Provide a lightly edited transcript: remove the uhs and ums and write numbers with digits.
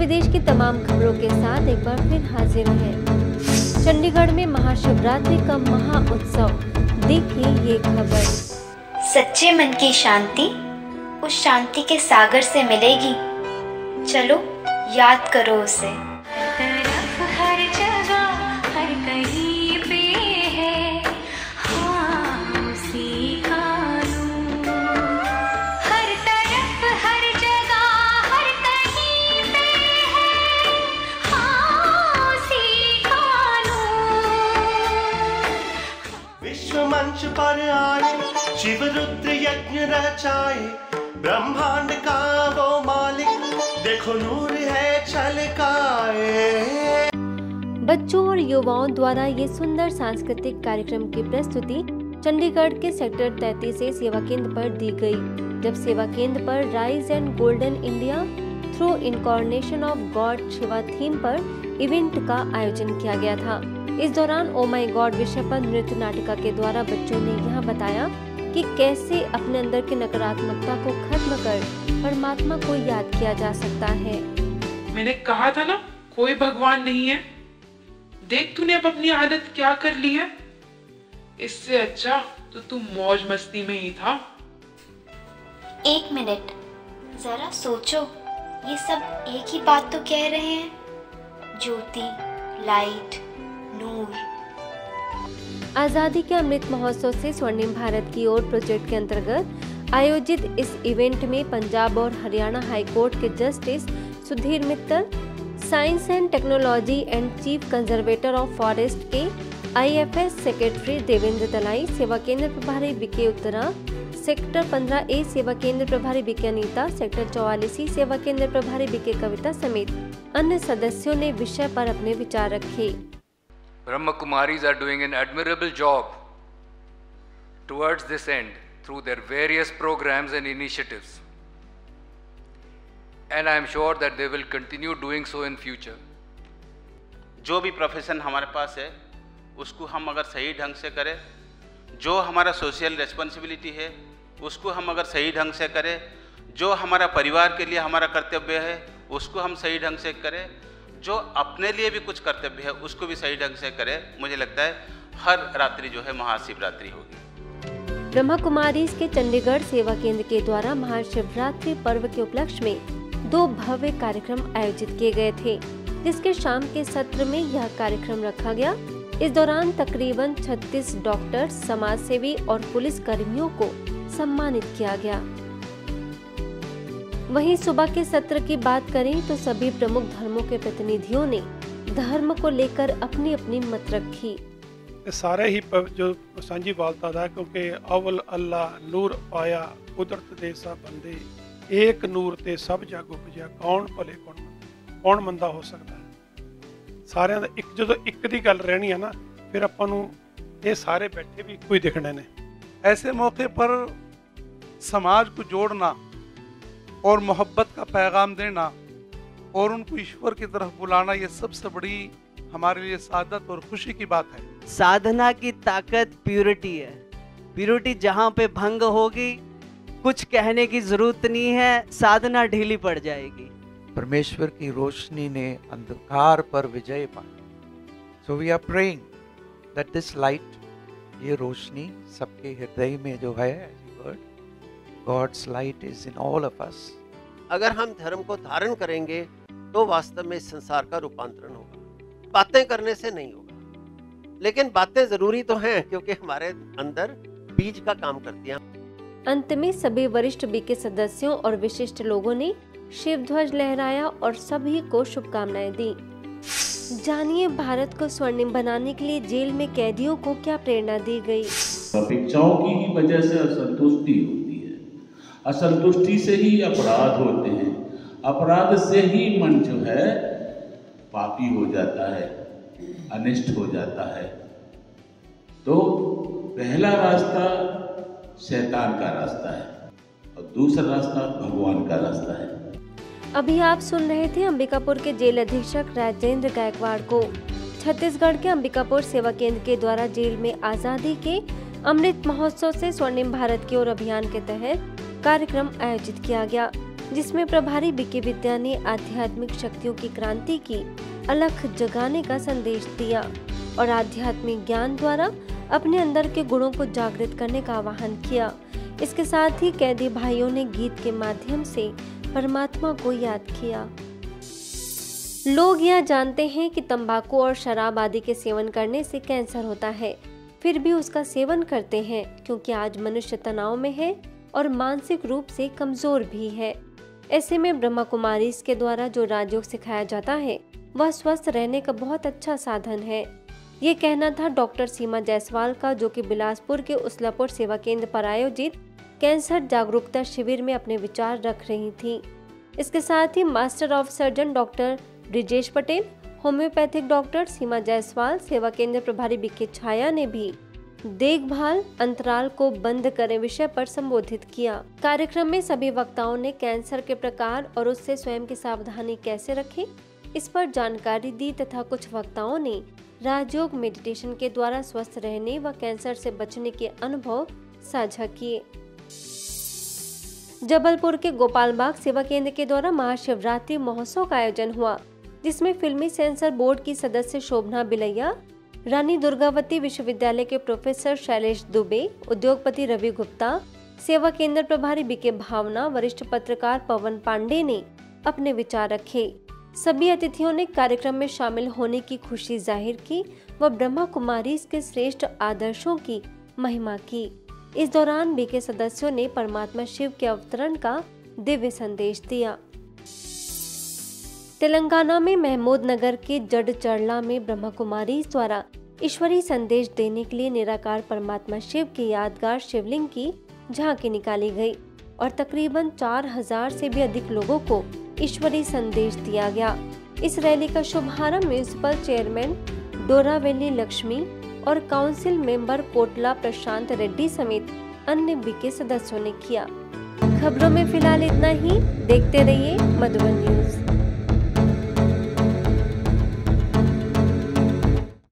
विदेश की तमाम खबरों के साथ एक बार फिर हाजिर हैं। चंडीगढ़ में महाशिवरात्रि का महा उत्सव, देखिए ये खबर। सच्चे मन की शांति उस शांति के सागर से मिलेगी। चलो याद करो उसे। हर जगह हर कहीं पे है हाँ उसी का नूर। हर तरफ हर जगह हर कहीं पे है हाँ उसी का नूर। विश्व मंच पर आए शिव रुद्र यज्ञ रचाए, ब्रह्मांड का वो मालिक देखो नूर है छलकाए। बच्चों और युवाओं द्वारा ये सुंदर सांस्कृतिक कार्यक्रम की प्रस्तुति चंडीगढ़ के सेक्टर 33 से सेवा केंद्र पर दी गई, जब सेवा केंद्र पर rise and golden India through incarnation of God Shiva theme पर इवेंट का आयोजन किया गया था। इस दौरान ओ माई गॉड विषय पर नृत्य नाटिका के द्वारा बच्चों ने यह बताया कि कैसे अपने अंदर की नकारात्मकता को खत्म कर परमात्मा को याद किया जा सकता है। मैंने कहा था ना कोई भगवान नहीं है। देख तूने अब अपनी आदत क्या कर ली है। इससे अच्छा तो तू मौज मस्ती में ही था। एक मिनट जरा सोचो, ये सब एक ही बात तो कह रहे हैं, ज्योति, लाइट, नूर। आजादी के अमृत महोत्सव से स्वर्णिम भारत की ओर प्रोजेक्ट के अंतर्गत आयोजित इस इवेंट में पंजाब और हरियाणा हाई कोर्ट के justice Sudhir Mittal, science and technology and chief conservator of forest के IFS सेक्रेटरी देवेंद्र दलाई, सेवा केंद्र प्रभारी बीके उत्तरा, सेक्टर 15A सेवा केंद्र प्रभारी बीके अनीता, सेक्टर 44 सेवा केंद्र प्रभारी बीके कविता समेत अन्य सदस्यों ने विषय पर अपने विचार रखे। Brahma Kumaris are doing an admirable job towards this end through their various programs and initiatives, and I am sure that they will continue doing so in future. जो भी प्रोफेशन हमारे पास है उसको हम अगर सही ढंग से करें, जो हमारा सोशल रिस्पॉन्सिबिलिटी है उसको हम अगर सही ढंग से करें, जो हमारा परिवार के लिए हमारा कर्तव्य है उसको हम सही ढंग से करें, जो अपने लिए भी कुछ कर्तव्य है उसको भी सही ढंग से करें, मुझे लगता है हर रात्रि जो है महाशिवरात्रि होगी। ब्रह्मा कुमारीज के चंडीगढ़ सेवा केंद्र के द्वारा महाशिवरात्रि पर्व के उपलक्ष्य में 2 भव्य कार्यक्रम आयोजित किए गए थे, जिसके शाम के सत्र में यह कार्यक्रम रखा गया। इस दौरान तकरीबन 36 डॉक्टर, समाजसेवी और पुलिस कर्मियों को सम्मानित किया गया। वहीं सुबह के सत्र की बात करें तो सभी प्रमुख धर्मों के प्रतिनिधियों ने धर्म को लेकर अपनी अपनी मत रखी। सारे ही जो सांझी वालता था, क्योंकि अवल अल्लाह नूर पाया कुदरत दे सब बंदे, एक नूर ते सब जग उपजिया, कौन भले कौन मंदा हो सकता है। सारिਆਂ ਦਾ ਇੱਕ ਜਦੋਂ ਇੱਕ ਦੀ ਗੱਲ ਰਹਿਣੀ ਹੈ ना, फिर ਆਪਾਂ ਨੂੰ ਇਹ ਸਾਰੇ बैठे भी ਇੱਕੋ ही दिखने ने। ऐसे मौके पर समाज को जोड़ना और मोहब्बत का पैगाम देना और उनको ईश्वर की तरफ बुलाना, ये सबसे बड़ी हमारे लिए सादत और खुशी की बात है। साधना की ताकत प्यूरिटी है। प्यूरिटी जहाँ पे भंग होगी कुछ कहने की जरूरत नहीं है, साधना ढीली पड़ जाएगी। परमेश्वर की रोशनी ने अंधकार पर विजय पाई। So we are praying that this light, ये रोशनी सबके हृदय में जो है, God's light is in all of us. अगर हम धर्म को धारण करेंगे तो वास्तव में इस संसार का रूपांतरण होगा। बातें करने से नहीं होगा, लेकिन बातें जरूरी तो हैं क्योंकि हमारे अंदर बीज का काम करती हैं। अंत में सभी वरिष्ठ बीके सदस्यों और विशिष्ट लोगों ने शिव ध्वज लहराया और सभी को शुभकामनाएं दी। जानिए भारत को स्वर्णिम बनाने के लिए जेल में कैदियों को क्या प्रेरणा दी गई। अपेक्षाओं की ही वजह से असंतुष्टि होती है, असंतुष्टि से ही अपराध होते हैं, अपराध से ही मन जो है पापी हो जाता है, अनिष्ट हो जाता है। तो पहला रास्ता शैतान का रास्ता है और दूसरा रास्ता भगवान का रास्ता है। अभी आप सुन रहे थे अंबिकापुर के जेल अधीक्षक राजेंद्र गायकवाड़ को। छत्तीसगढ़ के अंबिकापुर सेवा केंद्र के द्वारा जेल में आजादी के अमृत महोत्सव से स्वर्णिम भारत की ओर अभियान के तहत कार्यक्रम आयोजित किया गया। जिसमें प्रभारी बीके विद्या ने आध्यात्मिक शक्तियों की क्रांति की अलख जगाने का संदेश दिया और आध्यात्मिक ज्ञान द्वारा अपने अंदर के गुणों को जागृत करने का आह्वान किया। इसके साथ ही कैदी भाइयों ने गीत के माध्यम से परमात्मा को याद किया। लोग यह जानते हैं कि तंबाकू और शराब आदि के सेवन करने से कैंसर होता है, फिर भी उसका सेवन करते हैं क्योंकि आज मनुष्य तनाव में है और मानसिक रूप से कमजोर भी है। ऐसे में ब्रह्मा कुमारी के द्वारा जो राजयोग सिखाया जाता है वह स्वस्थ रहने का बहुत अच्छा साधन है। ये कहना था डॉक्टर सीमा जायसवाल का, जो कि बिलासपुर के उसलापुर सेवा केंद्र पर आयोजित कैंसर जागरूकता शिविर में अपने विचार रख रही थी। इसके साथ ही master of surgeon doctor Brijesh Patel, homeopathic doctor Seema Jaiswal, सेवा केंद्र प्रभारी बीके छाया ने भी देखभाल अंतराल को बंद करें विषय पर संबोधित किया। कार्यक्रम में सभी वक्ताओं ने कैंसर के प्रकार और उससे स्वयं की सावधानी कैसे रखें इस पर जानकारी दी तथा कुछ वक्ताओं ने राजयोग मेडिटेशन के द्वारा स्वस्थ रहने व कैंसर से बचने के अनुभव साझा किए। जबलपुर के गोपालबाग सेवा केंद्र के द्वारा महाशिवरात्रि महोत्सव का आयोजन हुआ, जिसमें फिल्मी सेंसर बोर्ड की सदस्य शोभना बिलैया, रानी दुर्गावती विश्वविद्यालय के प्रोफेसर शैलेश दुबे, उद्योगपति रवि गुप्ता, सेवा केंद्र प्रभारी बीके भावना, वरिष्ठ पत्रकार पवन पांडे ने अपने विचार रखे। सभी अतिथियों ने कार्यक्रम में शामिल होने की खुशी जाहिर की व ब्रह्मा कुमारी के श्रेष्ठ आदर्शों की महिमा की। इस दौरान बीके सदस्यों ने परमात्मा शिव के अवतरण का दिव्य संदेश दिया। तेलंगाना में महमूद नगर के जडचरला में ब्रह्मा कुमारी द्वारा ईश्वरीय संदेश देने के लिए निराकार परमात्मा शिव के यादगार शिवलिंग की झांकी निकाली गई और तकरीबन 4000 से भी अधिक लोगों को ईश्वरीय संदेश दिया गया। इस रैली का शुभारंभ म्यूनिसिपल चेयरमैन डोरावेली लक्ष्मी और काउंसिल मेंबर कोटला प्रशांत रेड्डी समेत अन्य बीके सदस्यों ने किया। खबरों में फिलहाल इतना ही। देखते रहिए मधुबन न्यूज।